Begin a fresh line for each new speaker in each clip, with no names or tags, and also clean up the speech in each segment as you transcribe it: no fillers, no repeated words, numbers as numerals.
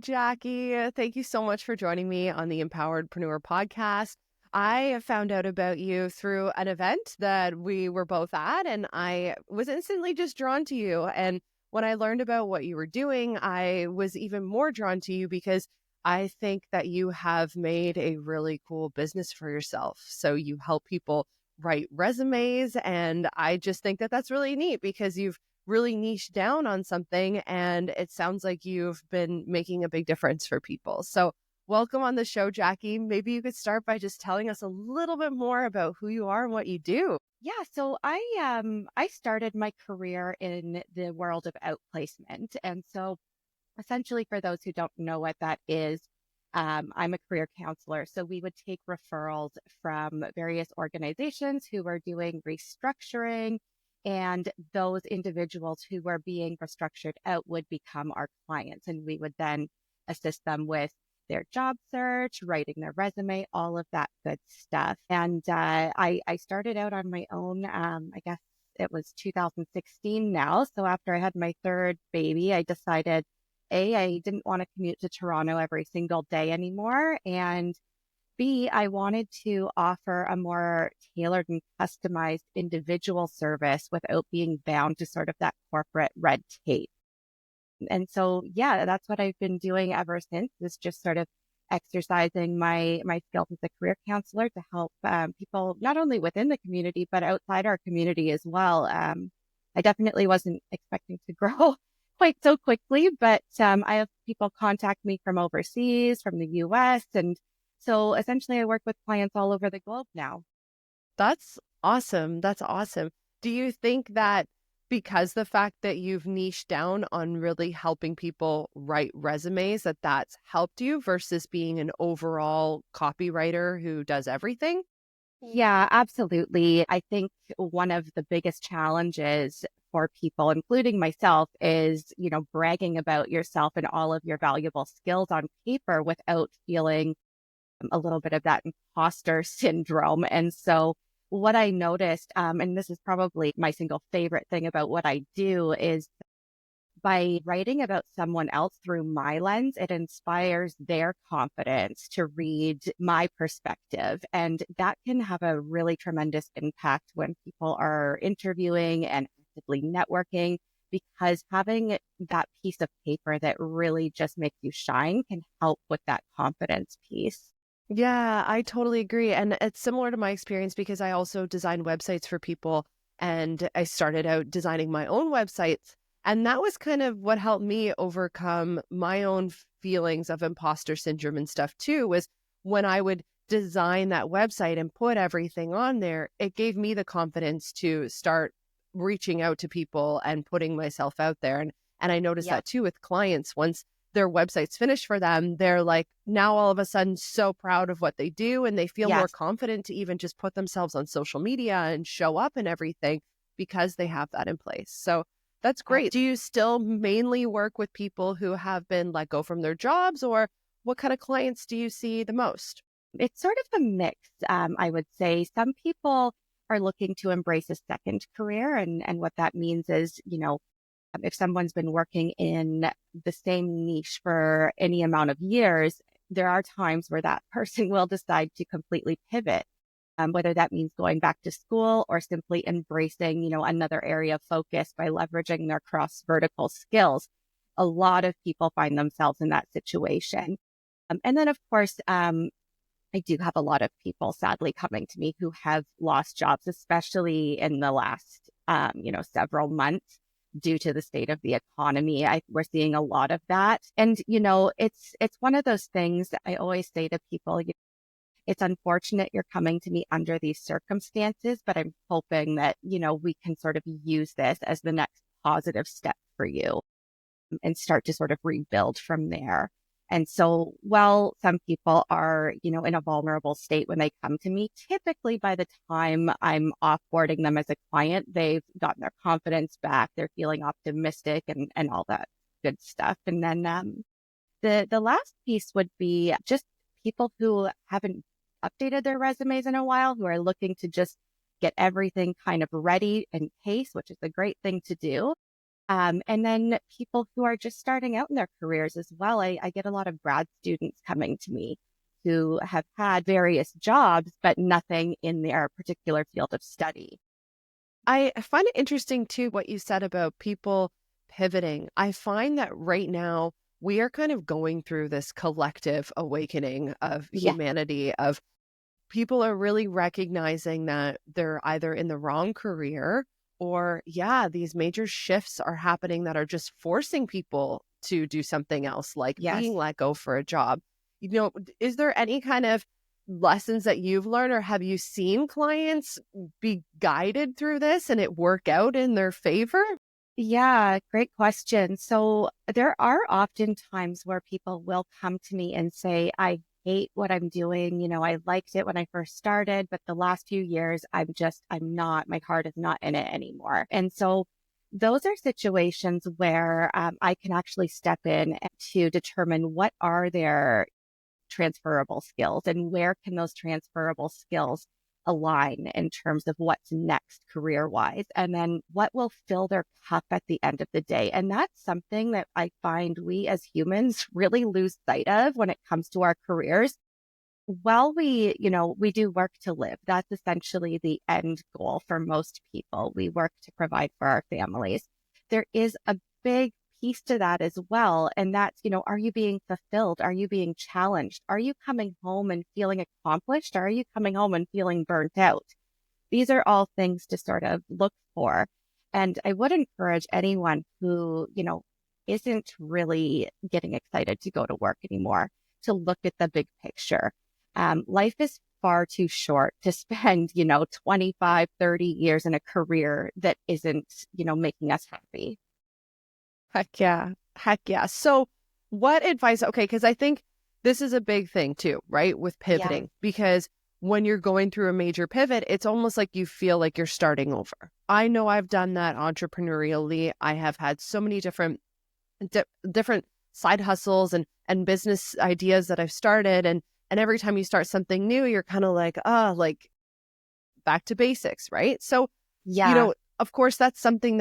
Jackie. Thank you so much for joining me on the Empoweredpreneur podcast. I found out about you through an event that we were both at, and I was instantly just drawn to you. And when I learned about what you were doing, I was even more drawn to you because I think that you have made a really cool business for yourself. So you help people write resumes, and I just think that that's really neat because you've really niche down on something, and it sounds like you've been making a big difference for people. So welcome on the show, Jackie. Maybe you could start by just telling us a little bit more about who you are and what you do.
So I started my career in the world of outplacement. And so essentially for those who don't know what that is, I'm a career counselor. So we would take referrals from various organizations who were doing restructuring, and those individuals who were being restructured out would become our clients. And we would then assist them with their job search, writing their resume, all of that good stuff. And I started out on my own, I guess it was 2016 now. So after I had my third baby, I decided I didn't want to commute to Toronto every single day anymore. And B, I wanted to offer a more tailored and customized individual service without being bound to sort of that corporate red tape. And so, yeah, that's what I've been doing ever since, is just sort of exercising my skills as a career counselor to help people not only within the community, but outside our community as well. I definitely wasn't expecting to grow quite so quickly, but I have people contact me from overseas, from the US. And so essentially I work with clients all over the globe now.
That's awesome. That's awesome. Do you think that because the fact that you've niched down on really helping people write resumes, that that's helped you versus being an overall copywriter who does everything?
Yeah, absolutely. I think one of the biggest challenges for people, including myself, is, bragging about yourself and all of your valuable skills on paper without feeling a little bit of that imposter syndrome. And so what I noticed, and this is probably my single favorite thing about what I do, is by writing about someone else through my lens, it inspires their confidence to read my perspective. And that can have a really tremendous impact when people are interviewing and actively networking, because having that piece of paper that really just makes you shine can help with that confidence piece.
Yeah, I totally agree. And it's similar to my experience because I also design websites for people, and I started out designing my own websites. And that was kind of what helped me overcome my own feelings of imposter syndrome and stuff too, was when I would design that website and put everything on there, it gave me the confidence to start reaching out to people and putting myself out there. And I noticed
Yeah.
that too with clients. Once their website's finished for them, they're like now all of a sudden so proud of what they do, and they feel more
Yes.
confident to even just put themselves on social media and show up and everything because they have that in place. So that's great. Do you still mainly work with people who have been let go from their jobs, or what kind of clients do you see the most?
It's sort of a mix, I would say. Some people are looking to embrace a second career. And what that means is, if someone's been working in the same niche for any amount of years, there are times where that person will decide to completely pivot, whether that means going back to school or simply embracing, another area of focus by leveraging their cross vertical skills. A lot of people find themselves in that situation. And then, of course, I do have a lot of people sadly coming to me who have lost jobs, especially in the last, several months due to the state of the economy. We're seeing a lot of that. And, it's one of those things that I always say to people, it's unfortunate you're coming to me under these circumstances, but I'm hoping that, we can sort of use this as the next positive step for you and start to sort of rebuild from there. And so while some people are, in a vulnerable state when they come to me, typically by the time I'm offboarding them as a client, they've gotten their confidence back. They're feeling optimistic and all that good stuff. And then the last piece would be just people who haven't updated their resumes in a while, who are looking to just get everything kind of ready in case, which is a great thing to do. And then people who are just starting out in their careers as well. I get a lot of grad students coming to me who have had various jobs, but nothing in their particular field of study.
I find it interesting too what you said about people pivoting. I find that right now we are kind of going through this collective awakening of
Yeah.
humanity, of people are really recognizing that they're either in the wrong career or, yeah, these major shifts are happening that are just forcing people to do something else, like being
Yes.
let go for a job. Is there any kind of lessons that you've learned, or have you seen clients be guided through this and it work out in their favor?
Yeah, great question. So there are often times where people will come to me and say, I hate what I'm doing. I liked it when I first started, but the last few years, I'm not, my heart is not in it anymore. And so those are situations where I can actually step in to determine what are their transferable skills and where can those transferable skills align in terms of what's next career wise, and then what will fill their cup at the end of the day. And that's something that I find we as humans really lose sight of when it comes to our careers. While we do work to live, that's essentially the end goal for most people. We work to provide for our families. There is a big piece to that as well. And that's, are you being fulfilled? Are you being challenged? Are you coming home and feeling accomplished? Or are you coming home and feeling burnt out? These are all things to sort of look for. And I would encourage anyone who, isn't really getting excited to go to work anymore to look at the big picture. Life is far too short to spend, 25, 30 years in a career that isn't, making us happy.
Heck yeah. Heck yeah. So, what advice? Okay, because I think this is a big thing too, right? With
Yeah.
pivoting, because when you're going through a major pivot, it's almost like you feel like you're starting over. I know I've done that entrepreneurially. I have had so many different side hustles and business ideas that I've started, and every time you start something new, you're kind of like, like back to basics, right? So,
Yeah.
of course, that's something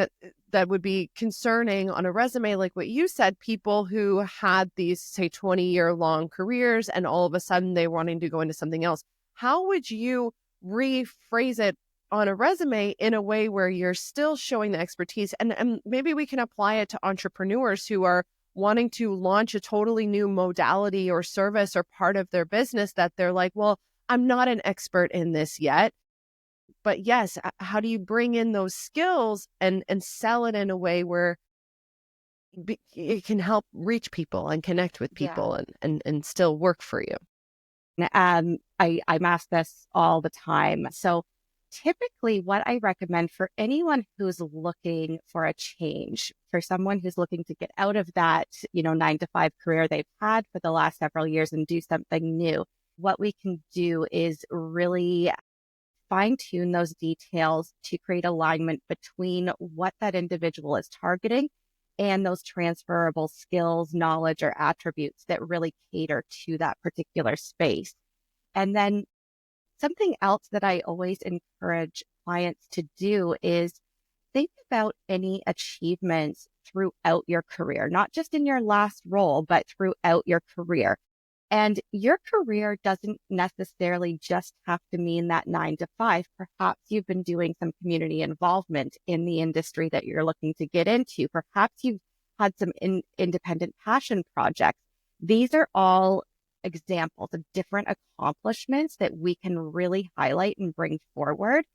that would be concerning on a resume, like what you said, people who had these, say, 20-year long careers and all of a sudden they wanting to go into something else. How would you rephrase it on a resume in a way where you're still showing the expertise? And maybe we can apply it to entrepreneurs who are wanting to launch a totally new modality or service or part of their business that they're like, well, I'm not an expert in this yet. But yes, how do you bring in those skills and sell it in a way where it can help reach people and connect with
Yeah.
people and still work for you?
I'm asked this all the time. So typically what I recommend for anyone who's looking for a change, for someone who's looking to get out of that, 9 to 5 career they've had for the last several years and do something new, what we can do is really fine tune those details to create alignment between what that individual is targeting and those transferable skills, knowledge, or attributes that really cater to that particular space. And then something else that I always encourage clients to do is think about any achievements throughout your career, not just in your last role, but throughout your career. And your career doesn't necessarily just have to mean that 9 to 5. Perhaps you've been doing some community involvement in the industry that you're looking to get into. Perhaps you've had some independent passion projects. These are all examples of different accomplishments that we can really highlight and bring forward.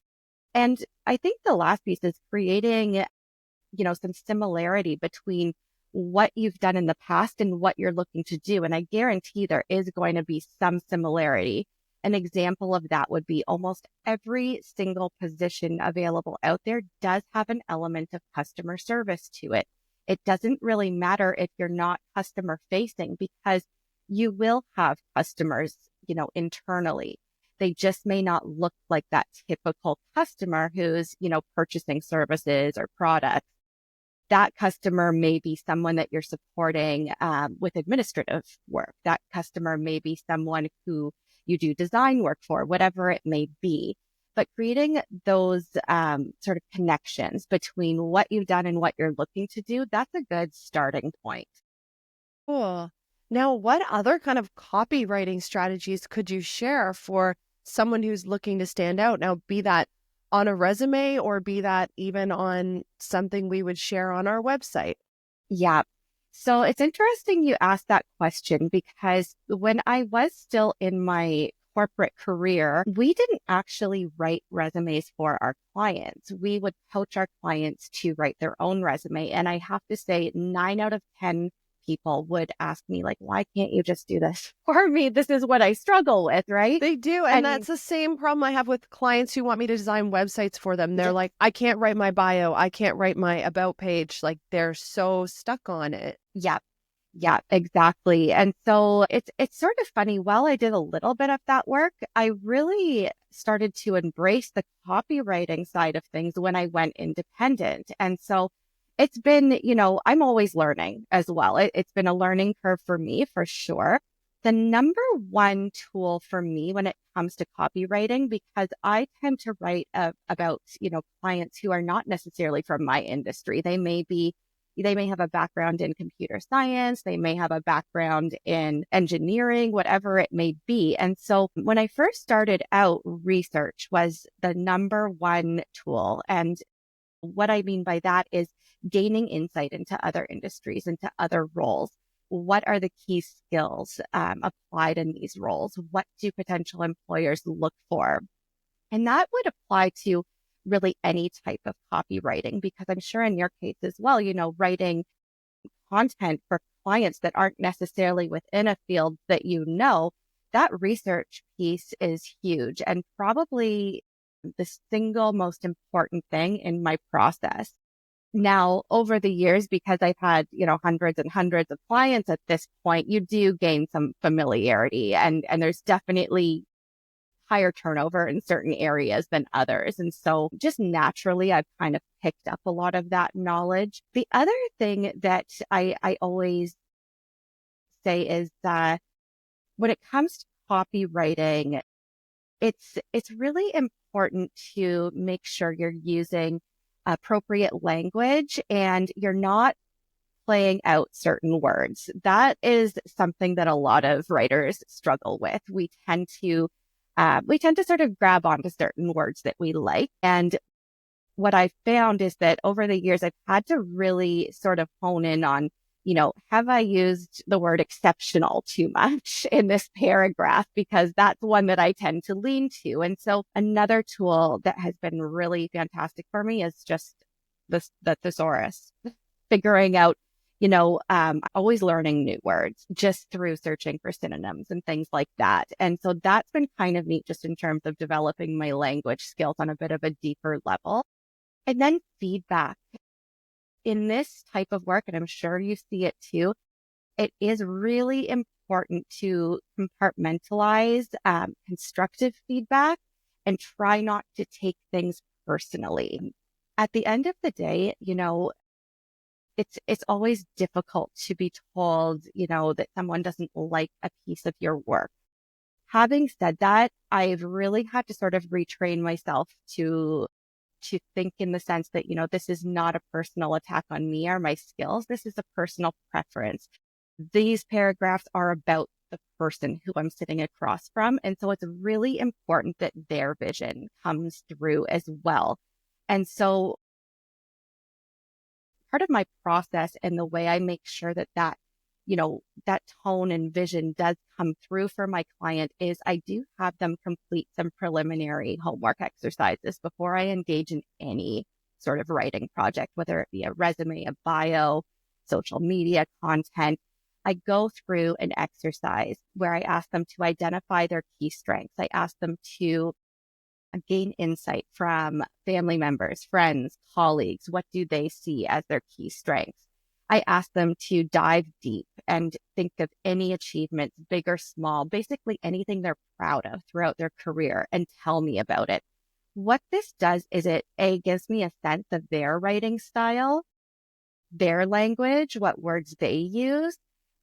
And I think the last piece is creating, some similarity between what you've done in the past and what you're looking to do. And I guarantee there is going to be some similarity. An example of that would be almost every single position available out there does have an element of customer service to it. It doesn't really matter if you're not customer facing because you will have customers, internally. They just may not look like that typical customer who's, purchasing services or products. That customer may be someone that you're supporting with administrative work. That customer may be someone who you do design work for, whatever it may be. but creating those sort of connections between what you've done and what you're looking to do, that's a good starting point.
Cool. Now, what other kind of copywriting strategies could you share for someone who's looking to stand out? Now, be that on a resume or be that even on something we would share on our website.
Yeah. So it's interesting you asked that question because when I was still in my corporate career, we didn't actually write resumes for our clients. We would coach our clients to write their own resume. And I have to say, 9 out of 10 people would ask me, like, why can't you just do this for me? This is what I struggle with, right?
They do. And
And
that's the same problem I have with clients who want me to design websites for them. They're
yeah,
like, I can't write my bio. I can't write my about page. Like they're so stuck on it.
yeah. Yeah, exactly. And so it's sort of funny. While I did a little bit of that work, I really started to embrace the copywriting side of things when I went independent. And so it's been, I'm always learning as well. It's been a learning curve for me for sure. The number one tool for me when it comes to copywriting, because I tend to write about, clients who are not necessarily from my industry. They may have a background in computer science. They may have a background in engineering, whatever it may be. And so when I first started out, research was the number one tool. And what I mean by that is gaining insight into other industries, into other roles. What are the key skills applied in these roles? What do potential employers look for? And that would apply to really any type of copywriting, because I'm sure in your case as well, writing content for clients that aren't necessarily within a field that that research piece is huge and probably the single most important thing in my process. Now, over the years, because I've had, hundreds and hundreds of clients at this point, you do gain some familiarity and there's definitely higher turnover in certain areas than others. And so just naturally, I've kind of picked up a lot of that knowledge. The other thing that I always say is that when it comes to copywriting, it's really important to make sure you're using appropriate language and you're not playing out certain words. That is something that a lot of writers struggle with. We tend to sort of grab onto certain words that we like. And what I've found is that over the years, I've had to really sort of hone in on, have I used the word exceptional too much in this paragraph? Because that's one that I tend to lean to. And so another tool that has been really fantastic for me is just the thesaurus, figuring out always learning new words just through searching for synonyms and things like that. And so that's been kind of neat just in terms of developing my language skills on a bit of a deeper level. And then feedback in this type of work, and I'm sure you see it too, it is really important to compartmentalize constructive feedback and try not to take things personally. At the end of the day, it's always difficult to be told, that someone doesn't like a piece of your work. Having said that, I've really had to sort of retrain myself to think in the sense that, this is not a personal attack on me or my skills. This is a personal preference. These paragraphs are about the person who I'm sitting across from. And so it's really important that their vision comes through as well. And so part of my process and the way I make sure that tone and vision does come through for my client is I do have them complete some preliminary homework exercises before I engage in any sort of writing project, whether it be a resume, a bio, social media content. I go through an exercise where I ask them to identify their key strengths. I ask them to gain insight from family members, friends, colleagues. What do they see as their key strengths? I ask them to dive deep and think of any achievements, big or small, basically anything they're proud of throughout their career, and tell me about it. What this does is it gives me a sense of their writing style, their language, what words they use,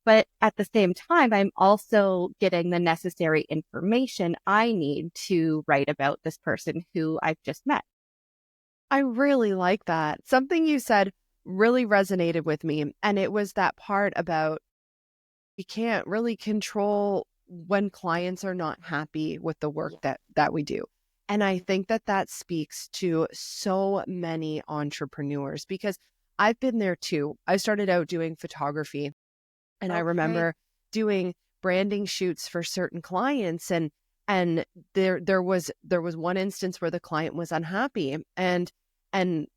But at the same time, I'm also getting the necessary information I need to write about this person who I've just met.
I really like that. Something you said really resonated with me. And it was that part about we can't really control when clients are not happy with the work
Yeah.
that we do. And I think that speaks to so many entrepreneurs because I've been there too. I started out doing photography and I
Okay.
remember doing branding shoots for certain clients and there was one instance where the client was unhappy and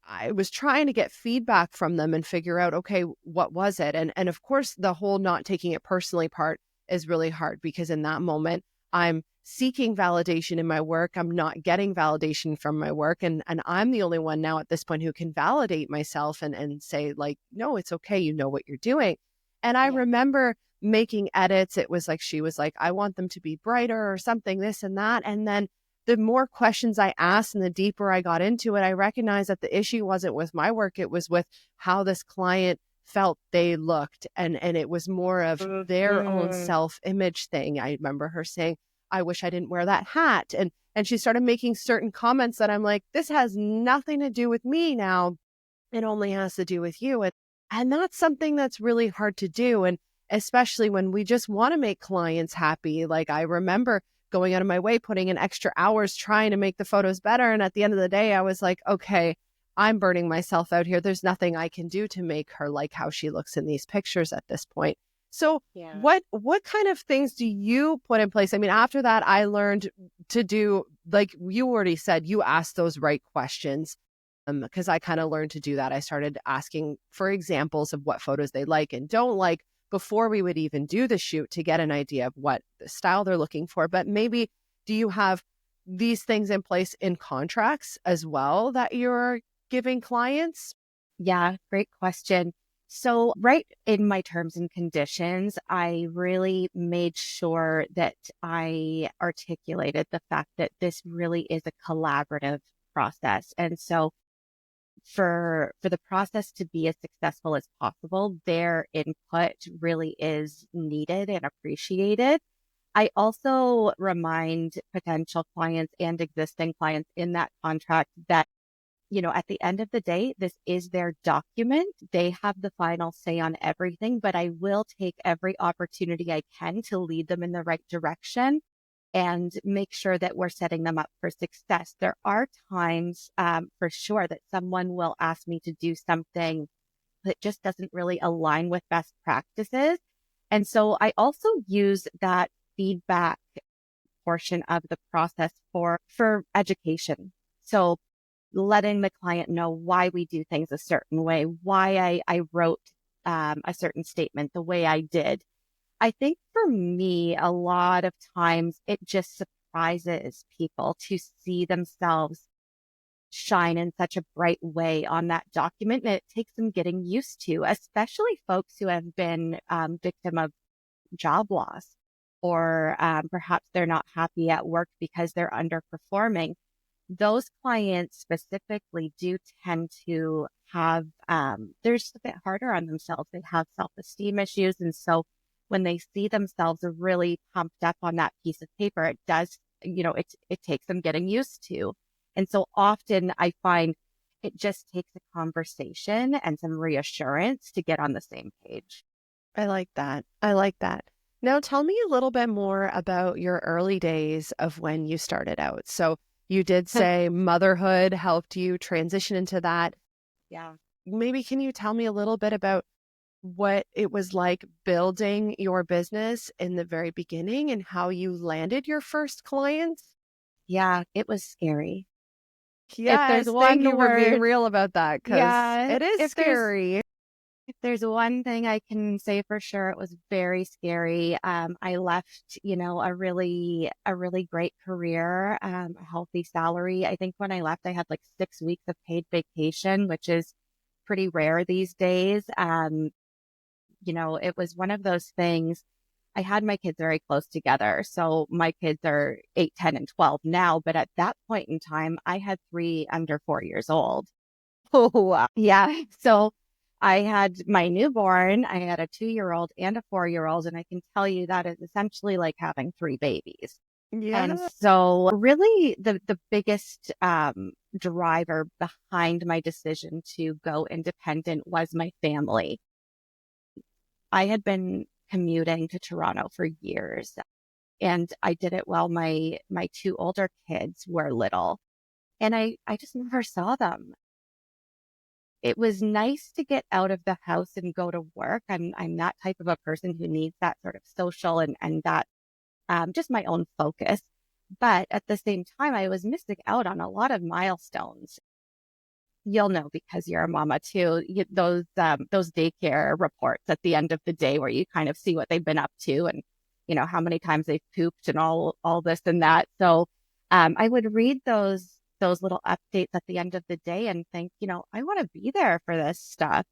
I was trying to get feedback from them and figure out, okay, what was it? And of course, the whole not taking it personally part is really hard because in that moment, I'm seeking validation in my work. I'm not getting validation from my work. And I'm the only one now at this point who can validate myself and say, like, no, it's okay. You know what you're doing. And I
Yeah.
remember making edits. It was like, she was like, I want them to be brighter or something, this and that. And then the more questions I asked and the deeper I got into it, I recognized that the issue wasn't with my work. It was with how this client felt they looked. And it was more of their own
Mhm.
self-image thing. I remember her saying, I wish I didn't wear that hat. And she started making certain comments that I'm like, this has nothing to do with me now. It only has to do with you. And that's something that's really hard to do. And especially when we just want to make clients happy. Like I remember going out of my way, putting in extra hours trying to make the photos better. And at the end of the day, I was like, okay, I'm burning myself out here. There's nothing I can do to make her like how she looks in these pictures at this point. So
Yeah.
what kind of things do you put in place? I mean, after that, I learned to do, like you already said, you ask those right questions because I kind of learned to do that. I started asking for examples of what photos they like and don't like before we would even do the shoot to get an idea of what the style they're looking for. But maybe do you have these things in place in contracts as well that you're giving clients?
Yeah, great question. So, right in my terms and conditions, I really made sure that I articulated the fact that this really is a collaborative process. And so, for the process to be as successful as possible, their input really is needed and appreciated. I also remind potential clients and existing clients in that contract that at the end of the day, this is their document. They have the final say on everything, but I will take every opportunity I can to lead them in the right direction and make sure that we're setting them up for success. There are times for sure that someone will ask me to do something that just doesn't really align with best practices. And so I also use that feedback portion of the process for education. So letting the client know why we do things a certain way, why I wrote a certain statement the way I did. I think for me, a lot of times it just surprises people to see themselves shine in such a bright way on that document. And it takes them getting used to, especially folks who have been victim of job loss or perhaps they're not happy at work because they're underperforming. Those clients specifically do tend to have, they're just a bit harder on themselves. They have self-esteem issues. And so when they see themselves really pumped up on that piece of paper, it does, it takes them getting used to. And so often I find it just takes a conversation and some reassurance to get on the same page.
I like that. I like that. Now, tell me a little bit more about your early days of when you started out. So, you did say motherhood helped you transition into that.
Yeah.
Maybe can you tell me a little bit about what it was like building your business in the very beginning and how you landed your first clients?
Yeah, it was scary. If there's
Yes, thank
one
you for being
word,
real about that because
yeah,
it is scary.
if there's one thing I can say for sure, it was very scary. I left, a really great career, a healthy salary. I think when I left, I had like 6 weeks of paid vacation, which is pretty rare these days. It was one of those things. I had my kids very close together. So my kids are 8, 10, and 12 now. But at that point in time, I had three under 4 years old.
Oh, wow.
Yeah. So I had my newborn, I had a 2-year-old and a 4-year-old, and I can tell you that is essentially like having three babies. And
Yeah.
so really the biggest driver behind my decision to go independent was my family. I had been commuting to Toronto for years, and I did it while my two older kids were little, and I just never saw them. It was nice to get out of the house and go to work. I'm that type of a person who needs that sort of social and that just my own focus. But at the same time, I was missing out on a lot of milestones. You'll know because you're a mama too. Those daycare reports at the end of the day where you kind of see what they've been up to and how many times they've pooped and all this and that. So I would read those little updates at the end of the day and think, I want to be there for this stuff.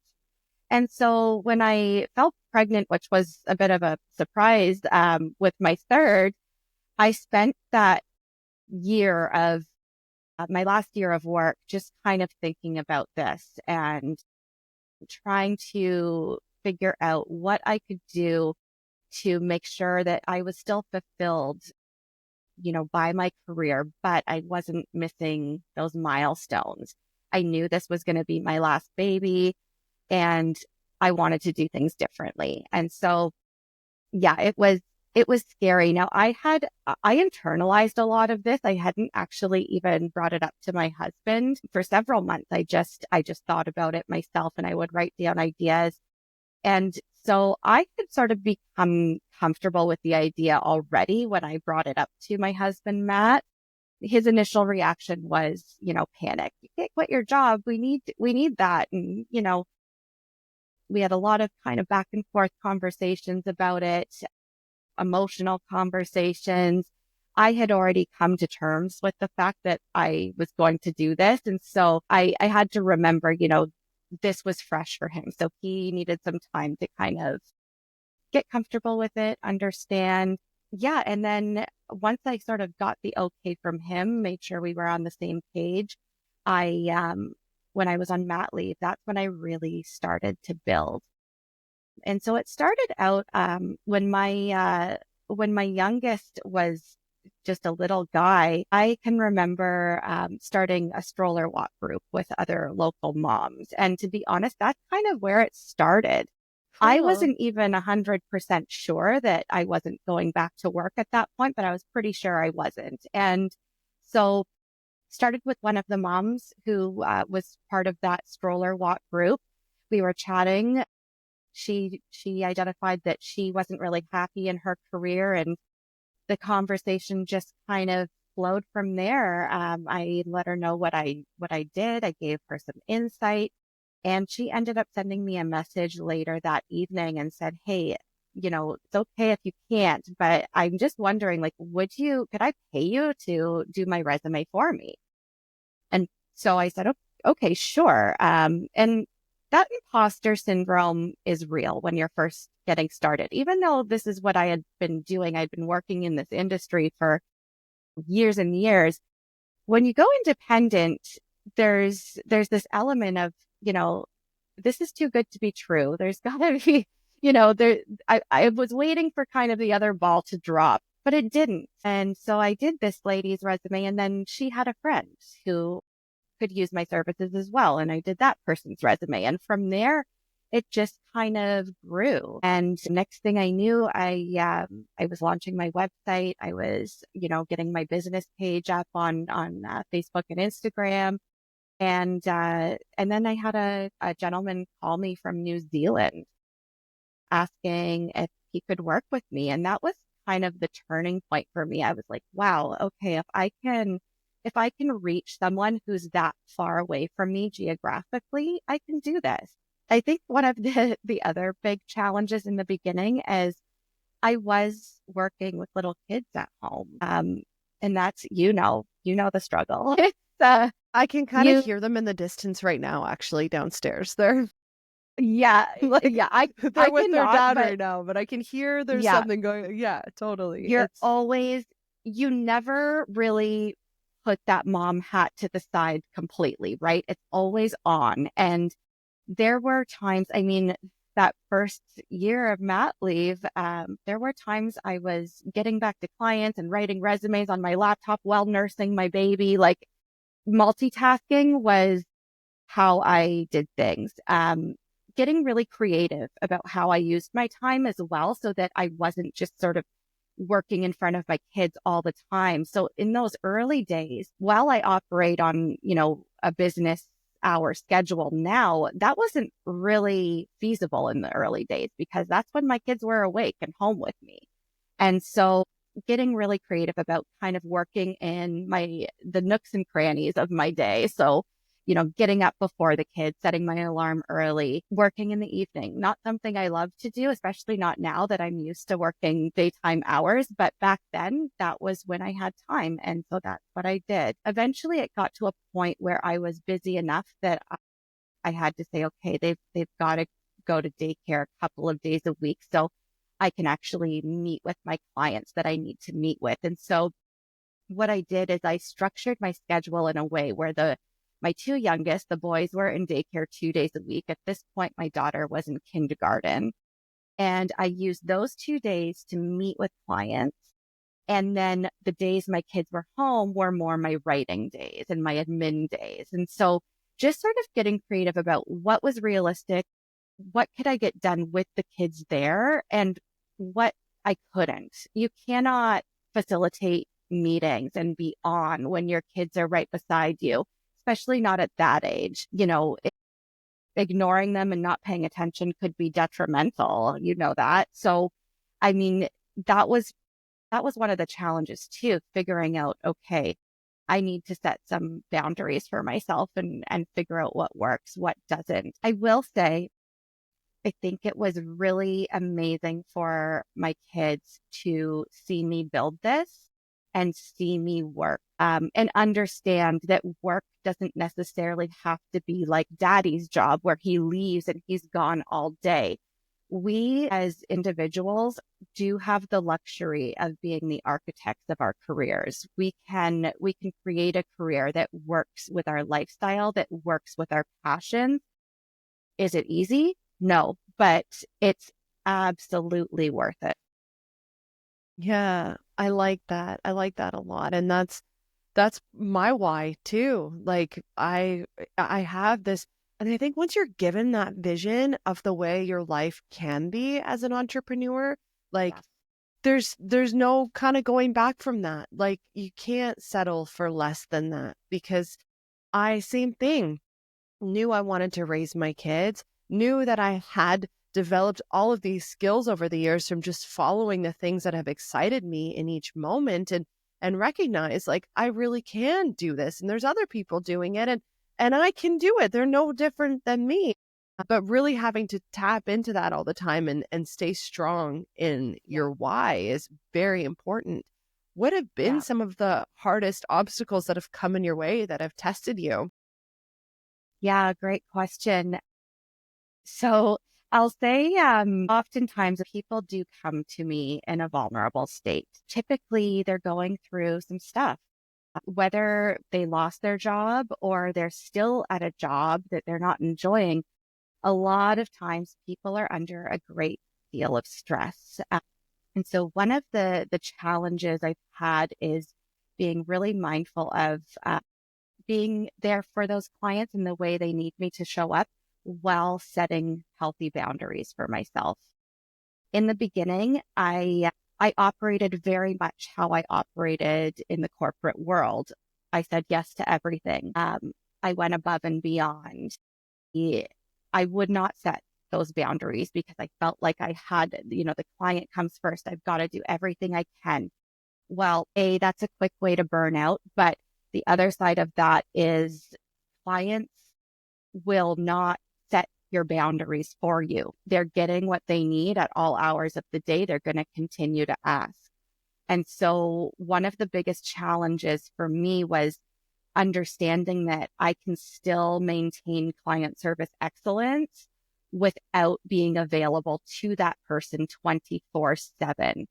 And so when I felt pregnant, which was a bit of a surprise with my third, I spent that year of my last year of work just kind of thinking about this and trying to figure out what I could do to make sure that I was still fulfilled, by my career, but I wasn't missing those milestones. I knew this was going to be my last baby and I wanted to do things differently. And so, yeah, it was scary. Now I internalized a lot of this. I hadn't actually even brought it up to my husband for several months. I just thought about it myself and I would write down ideas. And so I had sort of become comfortable with the idea already when I brought it up to my husband, Matt. His initial reaction was, panic. You can't quit your job. We need that. And, we had a lot of kind of back and forth conversations about it, emotional conversations. I had already come to terms with the fact that I was going to do this. And so I had to remember, this was fresh for him. So he needed some time to kind of get comfortable with it, understand. Yeah. And then once I sort of got the okay from him, made sure we were on the same page, when I was on mat leave, that's when I really started to build. And so it started out when my youngest was just a little guy. I can remember starting a stroller walk group with other local moms. And to be honest, that's kind of where it started. I
Cool.
wasn't even 100% sure that I wasn't going back to work at that point, but I was pretty sure I wasn't. And so started with one of the moms who was part of that stroller walk group. We were chatting. She identified that she wasn't really happy in her career, and the conversation just kind of flowed from there. I let her know what I did. I gave her some insight, and she ended up sending me a message later that evening and said, "Hey, it's okay if you can't, but I'm just wondering, like, could I pay you to do my resume for me?" And so I said, okay, sure. And that imposter syndrome is real when you're first getting started. Even though this is what I had been doing, I'd been working in this industry for years and years. When you go independent, there's this element of, this is too good to be true. There's gotta be, there, I was waiting for kind of the other ball to drop, but it didn't. And so I did this lady's resume, and then she had a friend who could use my services as well. And I did that person's resume. And from there, it just kind of grew. And next thing I knew, I was launching my website. I was, getting my business page up on Facebook and Instagram. And then I had a gentleman call me from New Zealand asking if he could work with me. And that was kind of the turning point for me. I was like, wow, okay, if I can reach someone who's that far away from me geographically, I can do this. I think one of the other big challenges in the beginning is I was working with little kids at home. And that's, the struggle. It's,
I can kind of
you,
hear them in the distance right now, actually, downstairs. They're
yeah,
like,
yeah, I
they're with their
cannot,
dad
but
right now, but I can hear there's
yeah,
something going. Yeah, totally.
you're
It's
always, you never really put that mom hat to the side completely, right? It's always on. And there were times, I mean, that first year of mat leave, there were times I was getting back to clients and writing resumes on my laptop while nursing my baby. Like multitasking was how I did things. Getting really creative about how I used my time as well, so that I wasn't just sort of working in front of my kids all the time. So in those early days, while I operate on, a business hour schedule now, that wasn't really feasible in the early days because that's when my kids were awake and home with me. And so getting really creative about kind of working in the nooks and crannies of my day. So, getting up before the kids, setting my alarm early, working in the evening, not something I love to do, especially not now that I'm used to working daytime hours. But back then that was when I had time. And so that's what I did. Eventually it got to a point where I was busy enough that I had to say, okay, they've got to go to daycare a couple of days a week. So I can actually meet with my clients that I need to meet with. And so what I did is I structured my schedule in a way where my two youngest, the boys, were in daycare 2 days a week. At this point, my daughter was in kindergarten. And I used those 2 days to meet with clients. And then the days my kids were home were more my writing days and my admin days. And so just sort of getting creative about what was realistic, what could I get done with the kids there, and what I couldn't. You cannot facilitate meetings and be on when your kids are right beside you, especially not at that age. Ignoring them and not paying attention could be detrimental, that. So, I mean, that was one of the challenges too, figuring out, okay, I need to set some boundaries for myself and figure out what works, what doesn't. I will say, I think it was really amazing for my kids to see me build this and see me work, and understand that work doesn't necessarily have to be like daddy's job where he leaves and he's gone all day. We as individuals do have the luxury of being the architects of our careers. We can create a career that works with our lifestyle, that works with our passion. Is it easy? No, but it's absolutely worth it.
Yeah, I like that. I like that a lot. And that's my why too. Like I have this, and I think once you're given that vision of the way your life can be as an entrepreneur, like
Yeah.
there's no kind of going back from that. Like you can't settle for less than that because same thing, knew I wanted to raise my kids, knew that I had developed all of these skills over the years from just following the things that have excited me in each moment, and recognize like I really can do this and there's other people doing it, and I can do it. They're no different than me. But really having to tap into that all the time and stay strong in
Yeah.
your why is very important. What have been
Yeah.
some of the hardest obstacles that have come in your way that have tested you?
Yeah. Great question. So I'll say, oftentimes people do come to me in a vulnerable state. Typically, they're going through some stuff, whether they lost their job or they're still at a job that they're not enjoying. A lot of times people are under a great deal of stress. And so one of the challenges I've had is being really mindful of being there for those clients in the way they need me to show up while setting healthy boundaries for myself. In the beginning, I operated very much how I operated in the corporate world. I said yes to everything. I went above and beyond. I would not set those boundaries because I felt like I had, the client comes first. I've got to do everything I can. Well, that's a quick way to burn out. But the other side of that is clients will not set your boundaries for you. They're getting what they need at all hours of the day. They're going to continue to ask. And so one of the biggest challenges for me was understanding that I can still maintain client service excellence without being available to that person 24/7.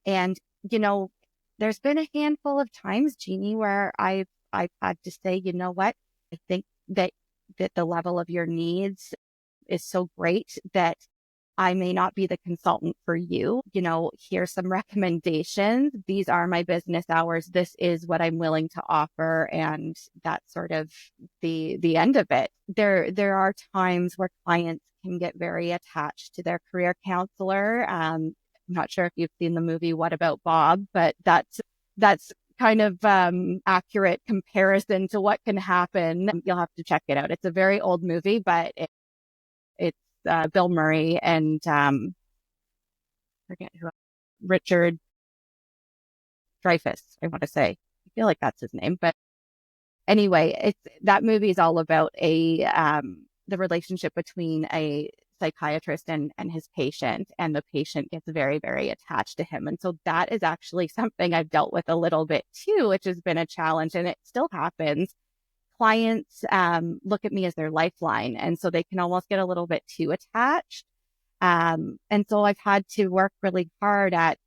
And, you know, there's been a handful of times, Jeannie, where I've had to say, you know what, I think that the level of your needs is so great that I may not be the consultant for you. Here's some recommendations. These are my business hours. This is what I'm willing to offer. And that's sort of the end of it. There are times where clients can get very attached to their career counselor. I'm not sure if you've seen the movie What About Bob, but that's kind of accurate comparison to what can happen. You'll have to check it out. It's a very old movie, but it's Bill Murray and forget who, Richard Dreyfuss, I want to say. I feel like that's his name. But anyway, that movie is all about the relationship between a psychiatrist and his patient, and the patient gets very, very attached to him. And so that is actually something I've dealt with a little bit too, which has been a challenge, and it still happens. Clients look at me as their lifeline, and so they can almost get a little bit too attached. And so I've had to work really hard at,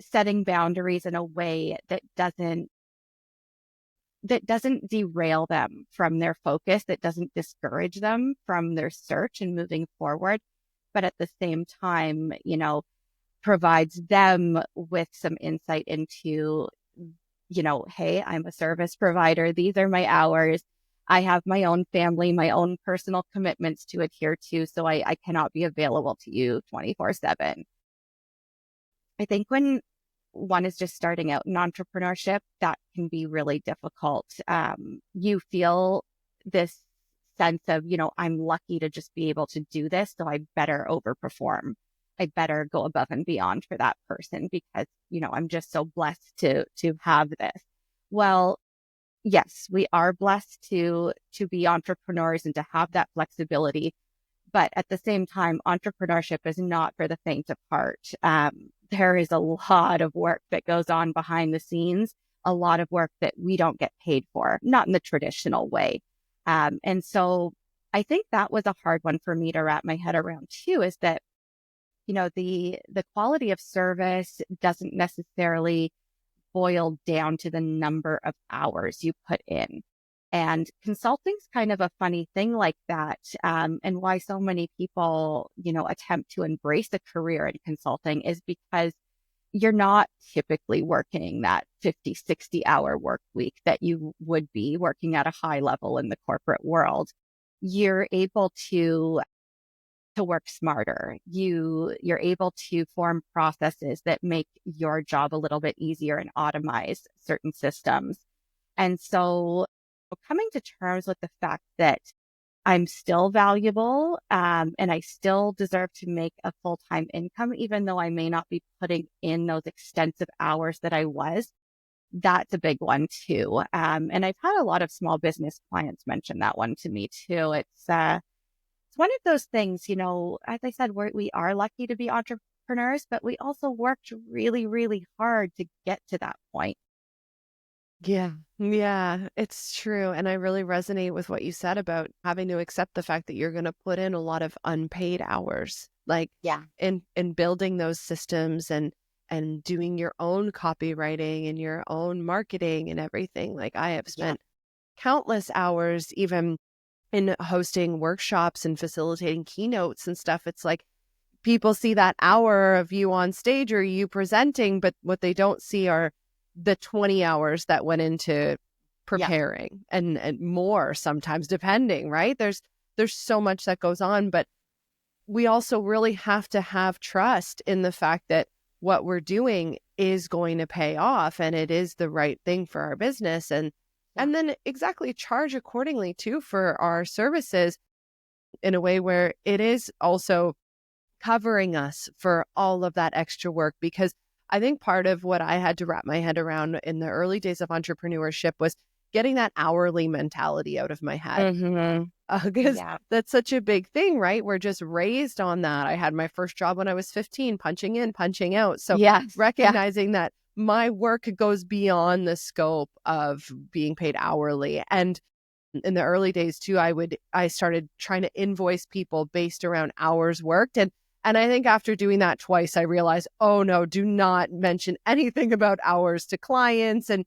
setting boundaries in a way that doesn't derail them from their focus, that doesn't discourage them from their search and moving forward, but at the same time, provides them with some insight into, hey, I'm a service provider. These are my hours. I have my own family, my own personal commitments to adhere to, so I cannot be available to you 24/7. I think when one is just starting out in entrepreneurship, that can be really difficult. You feel this sense of, I'm lucky to just be able to do this, so I better overperform. I better go above and beyond for that person because, I'm just so blessed to have this. Well, yes, we are blessed to be entrepreneurs and to have that flexibility. But at the same time, entrepreneurship is not for the faint of heart. There is a lot of work that goes on behind the scenes, a lot of work that we don't get paid for, not in the traditional way. And so I think that was a hard one for me to wrap my head around too, is that, the quality of service doesn't necessarily boil down to the number of hours you put in. And consulting's kind of a funny thing like that. And why so many people, attempt to embrace a career in consulting is because you're not typically working that 50, 60-hour work week that you would be working at a high level in the corporate world. You're able to work smarter. You're able to form processes that make your job a little bit easier and automate certain systems. And so coming to terms with the fact that I'm still valuable, and I still deserve to make a full-time income, even though I may not be putting in those extensive hours that I was, that's a big one too. And I've had a lot of small business clients mention that one to me too. It's one of those things, as I said, we are lucky to be entrepreneurs, but we also worked really, really hard to get to that point.
Yeah. Yeah, it's true. And I really resonate with what you said about having to accept the fact that you're going to put in a lot of unpaid hours, like
Yeah.
in building those systems and doing your own copywriting and your own marketing and everything. Like I have spent countless hours even in hosting workshops and facilitating keynotes and stuff. It's like people see that hour of you on stage or you presenting, but what they don't see are the 20 hours that went into preparing and more sometimes, depending, right? There's so much that goes on, but we also really have to have trust in the fact that what we're doing is going to pay off and it is the right thing for our business. And then exactly charge accordingly too for our services in a way where it is also covering us for all of that extra work. Because I think part of what I had to wrap my head around in the early days of entrepreneurship was getting that hourly mentality out of my head. Because that's such a big thing, right? We're just raised on that. I had my first job when I was 15, punching in, punching out. So recognizing that my work goes beyond the scope of being paid hourly. And in the early days too, I started trying to invoice people based around hours worked. And I think after doing that twice, I realized, oh no, do not mention anything about hours to clients and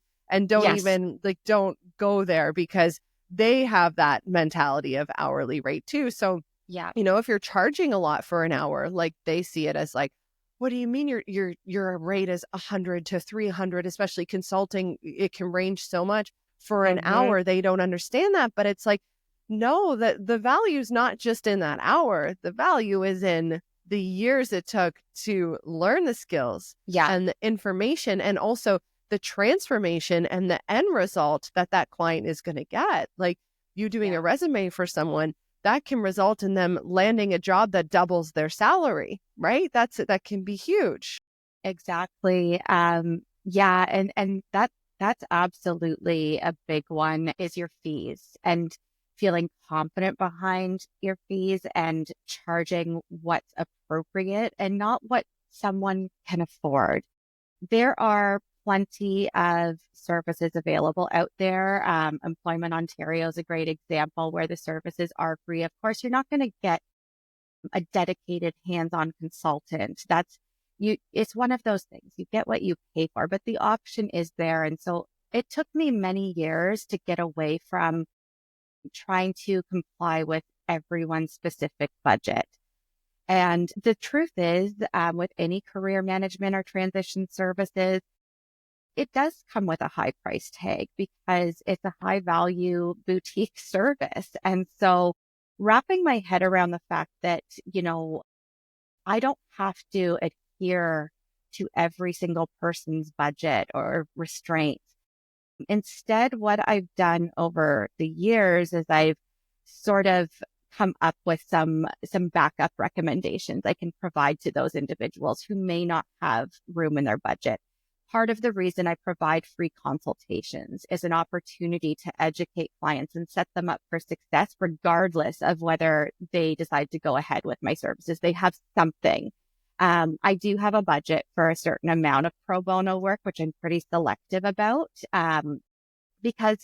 don't even don't go there because they have that mentality of hourly rate too. So
Yeah.
If you're charging a lot for an hour, like they see it as like, what do you mean your rate is 100 to 300, especially consulting, it can range so much for an
Hmm.
hour. They don't understand that, but it's like, no, that the value is not just in that hour. The value is in the years it took to learn the skills
Yeah.
and the information, and also the transformation and the end result that that client is going to get. Like you doing
Yeah.
a resume for someone, that can result in them landing a job that doubles their salary, right? That can be huge.
Exactly. Yeah, and that's absolutely a big one is your fees and feeling confident behind your fees and charging what's appropriate and not what someone can afford. There are plenty of services available out there. Employment Ontario is a great example where the services are free. Of course, you're not going to get a dedicated hands-on consultant. It's one of those things. You get what you pay for, but the option is there. And so it took me many years to get away from trying to comply with everyone's specific budget. And the truth is, with any career management or transition services, it does come with a high price tag because it's a high value boutique service. And so wrapping my head around the fact that, I don't have to adhere to every single person's budget or restraints. Instead, what I've done over the years is I've sort of come up with some backup recommendations I can provide to those individuals who may not have room in their budget. Part of the reason I provide free consultations is an opportunity to educate clients and set them up for success, regardless of whether they decide to go ahead with my services. They have something. I do have a budget for a certain amount of pro bono work, which I'm pretty selective about, because,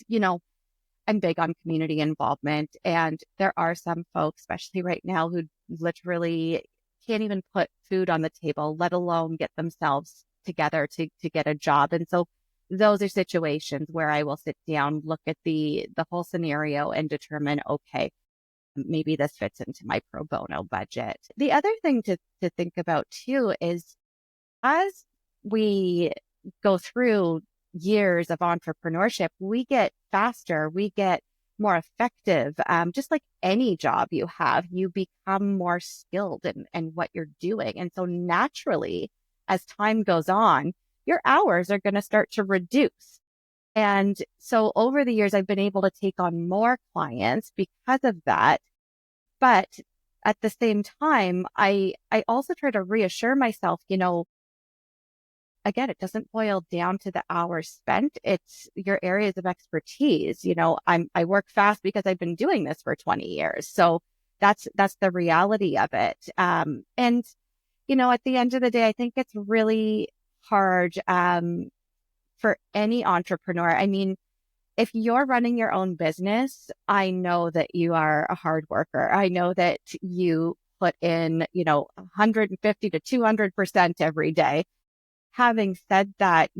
I'm big on community involvement. And there are some folks, especially right now, who literally can't even put food on the table, let alone get themselves together to get a job. And so those are situations where I will sit down, look at the whole scenario and determine, okay, maybe this fits into my pro bono budget. The other thing to think about too is as we go through years of entrepreneurship, we get faster, we get more effective. Just like any job you have, you become more skilled in what you're doing. And so naturally, as time goes on, your hours are going to start to reduce. And so over the years, I've been able to take on more clients because of that. But at the same time, I also try to reassure myself, again, it doesn't boil down to the hours spent. It's your areas of expertise. I work fast because I've been doing this for 20 years. So that's the reality of it. And at the end of the day, I think it's really hard, for any entrepreneur. I mean, if you're running your own business, I know that you are a hard worker. I know that you put in, 150 to 200% every day. Having said that,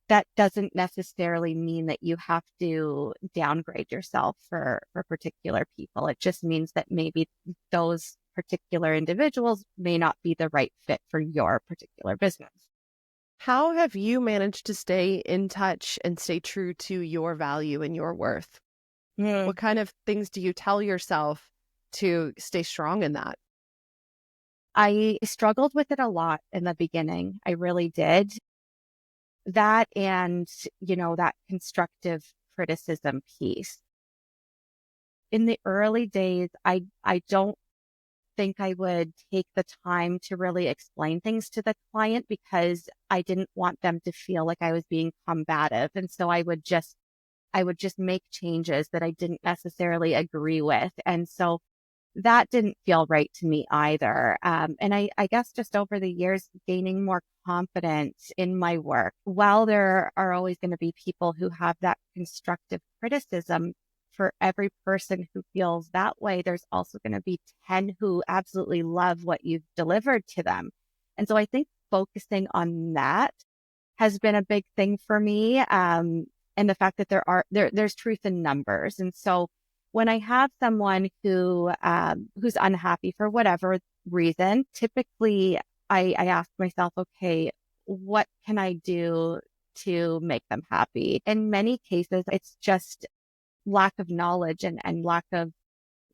that doesn't necessarily mean that you have to downgrade yourself for particular people. It just means that maybe those particular individuals may not be the right fit for your particular business.
How have you managed to stay in touch and stay true to your value and your worth?
Mm.
What kind of things do you tell yourself to stay strong in that?
I struggled with it a lot in the beginning. I really did. That and, that constructive criticism piece. In the early days, I don't think I would take the time to really explain things to the client because I didn't want them to feel like I was being combative. And so I would just make changes that I didn't necessarily agree with. And so that didn't feel right to me either. And I guess just over the years, gaining more confidence in my work. While there are always going to be people who have that constructive criticism, for every person who feels that way, there's also going to be 10 who absolutely love what you've delivered to them. And so I think focusing on that has been a big thing for me. And the fact that there's truth in numbers. And so When I have someone who's unhappy for whatever reason, typically I ask myself, okay, what can I do to make them happy? In many cases, it's just lack of knowledge and lack of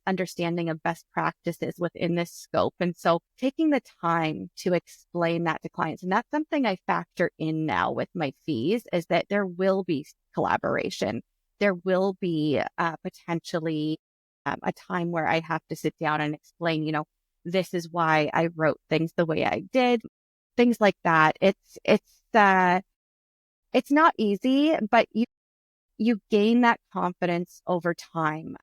understanding of best practices within this scope. And so taking the time to explain that to clients, and that's something I factor in now with my fees, is that there will be collaboration. There will be potentially a time where I have to sit down and explain, this is why I wrote things the way I did, things like that. It's not easy, but you gain that confidence over time.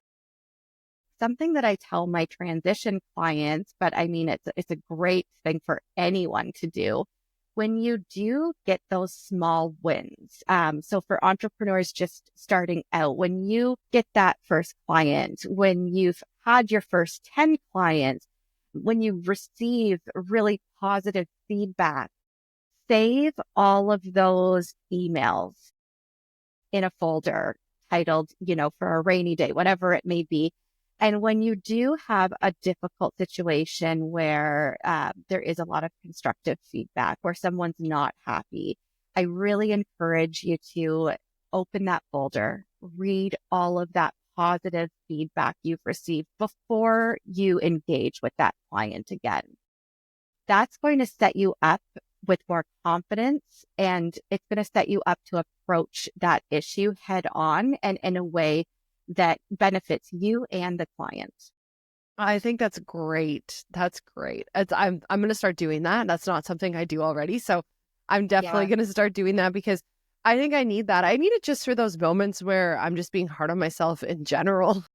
Something that I tell my transition clients, but I mean, it's a great thing for anyone to do. When you do get those small wins, so for entrepreneurs just starting out, when you get that first client, when you've had your first 10 clients, when you receive really positive feedback, save all of those emails in a folder titled, for a rainy day, whatever it may be. And when you do have a difficult situation where there is a lot of constructive feedback, where someone's not happy, I really encourage you to open that folder, read all of that positive feedback you've received before you engage with that client again. That's going to set you up with more confidence, and it's going to set you up to approach that issue head on and in a way that benefits you and the client.
I think that's great. That's great. I'm going to start doing that. That's not something I do already. So I'm definitely
Yeah.
going to start doing that because I think I need that. I need it just for those moments where I'm just being hard on myself in general.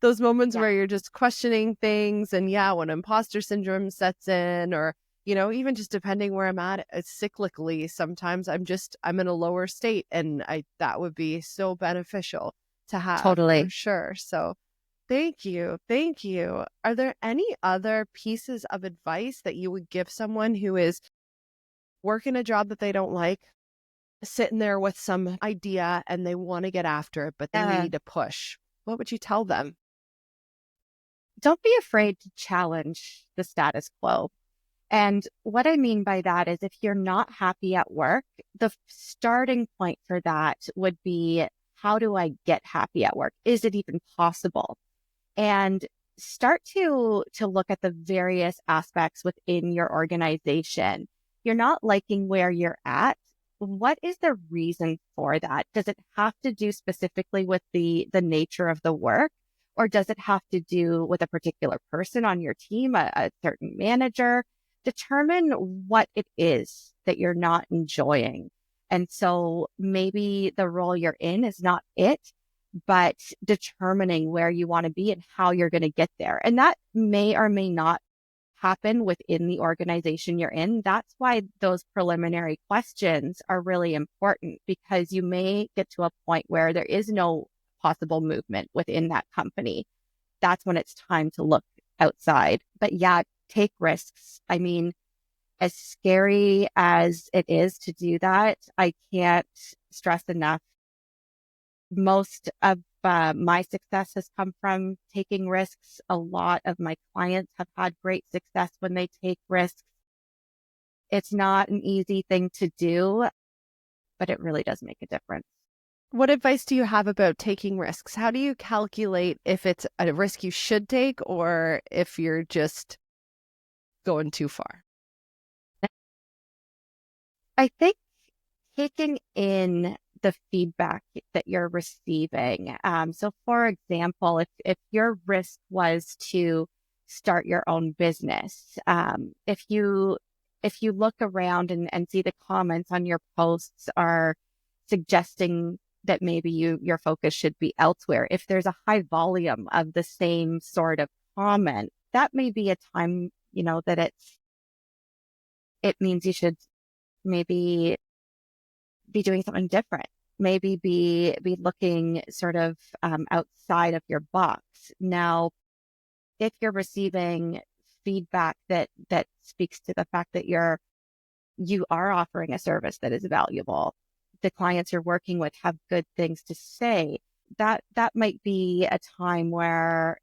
Those moments
Yeah,
where you're just questioning things, and yeah, when imposter syndrome sets in, or even just depending where I'm at cyclically, sometimes I'm in a lower state, and that would be so beneficial to have for
totally.
sure. So thank you. Thank you. Are there any other pieces of advice that you would give someone who is working a job that they don't like, sitting there with some idea and they want to get after it, but they
Yeah.
need a push? What would you tell them?
Don't be afraid to challenge the status quo. And what I mean by that is if you're not happy at work, the starting point for that would be, how do I get happy at work? Is it even possible? And start to look at the various aspects within your organization. You're not liking where you're at. What is the reason for that? Does it have to do specifically with the nature of the work? Or does it have to do with a particular person on your team, a certain manager? Determine what it is that you're not enjoying. And so maybe the role you're in is not it, but determining where you want to be and how you're going to get there. And that may or may not happen within the organization you're in. That's why those preliminary questions are really important, because you may get to a point where there is no possible movement within that company. That's when it's time to look outside. But yeah, take risks. I mean, as scary as it is to do that, I can't stress enough. Most of my success has come from taking risks. A lot of my clients have had great success when they take risks. It's not an easy thing to do, but it really does make a difference.
What advice do you have about taking risks? How do you calculate if it's a risk you should take or if you're just going too far?
I think taking in the feedback that you're receiving. So for example, if your risk was to start your own business, if you look around and see the comments on your posts are suggesting that maybe your focus should be elsewhere, if there's a high volume of the same sort of comment, that may be a time, that it means you should maybe be doing something different. Maybe be looking sort of outside of your box. Now, if you're receiving feedback that speaks to the fact that you are offering a service that is valuable, the clients you're working with have good things to say, that might be a time where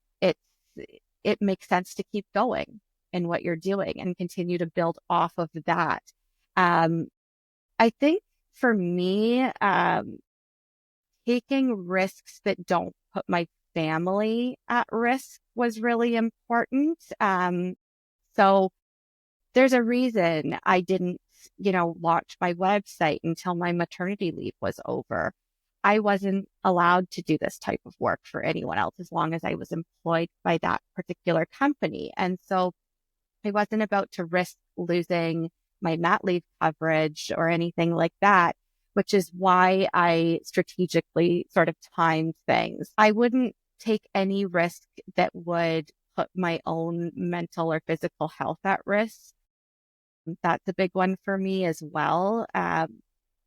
it makes sense to keep going in what you're doing and continue to build off of that. Um, I think for me, taking risks that don't put my family at risk was really important. So there's a reason I didn't, launch my website until my maternity leave was over. I wasn't allowed to do this type of work for anyone else as long as I was employed by that particular company. And so I wasn't about to risk losing my mat leave coverage or anything like that, which is why I strategically sort of timed things. I wouldn't take any risk that would put my own mental or physical health at risk. That's a big one for me as well.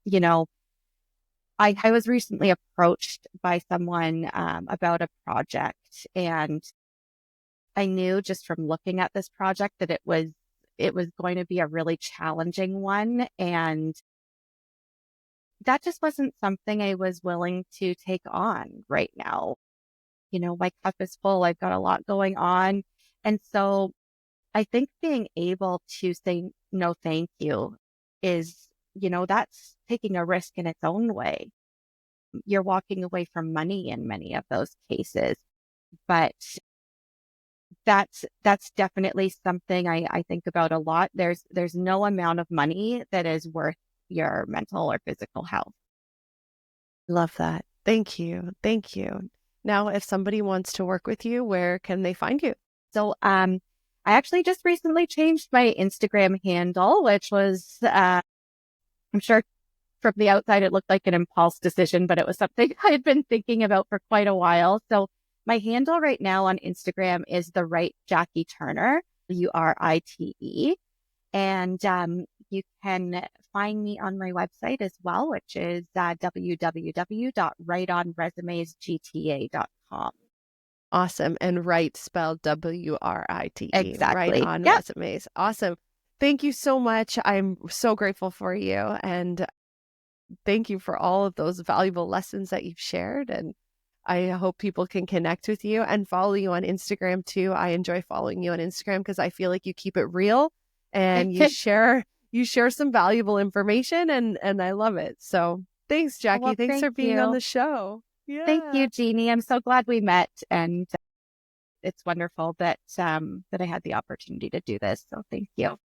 You know, I was recently approached by someone about a project, and I knew just from looking at this project that it was going to be a really challenging one, and that just wasn't something I was willing to take on right now. My cup is full. I've got a lot going on, and so I think being able to say no, thank you is, that's taking a risk in its own way. You're walking away from money in many of those cases, but that's definitely something I think about a lot. There's no amount of money that is worth your mental or physical health.
Love that. Thank you. Thank you. Now, if somebody wants to work with you, where can they find you?
So, I actually just recently changed my Instagram handle, which was, I'm sure from the outside it looked like an impulse decision, but it was something I had been thinking about for quite a while. So my handle right now on Instagram is the right Jacki Turner, Urite. And you can find me on my website as well, which is www.writeonresumesgta.com.
Awesome. And write spelled WRITE, right
Exactly.
on
Yep.
resumes. Awesome. Thank you so much. I'm so grateful for you. And thank you for all of those valuable lessons that you've shared. And I hope people can connect with you and follow you on Instagram too. I enjoy following you on Instagram because I feel like you keep it real and you share some valuable information, and I love it. So thanks,
Well,
Jacki. Thanks
thank
for being on
you.
the show.
Thank you,
Yeah.
Jeannie. I'm so glad we met, and it's wonderful that I had the opportunity to do this. So thank you.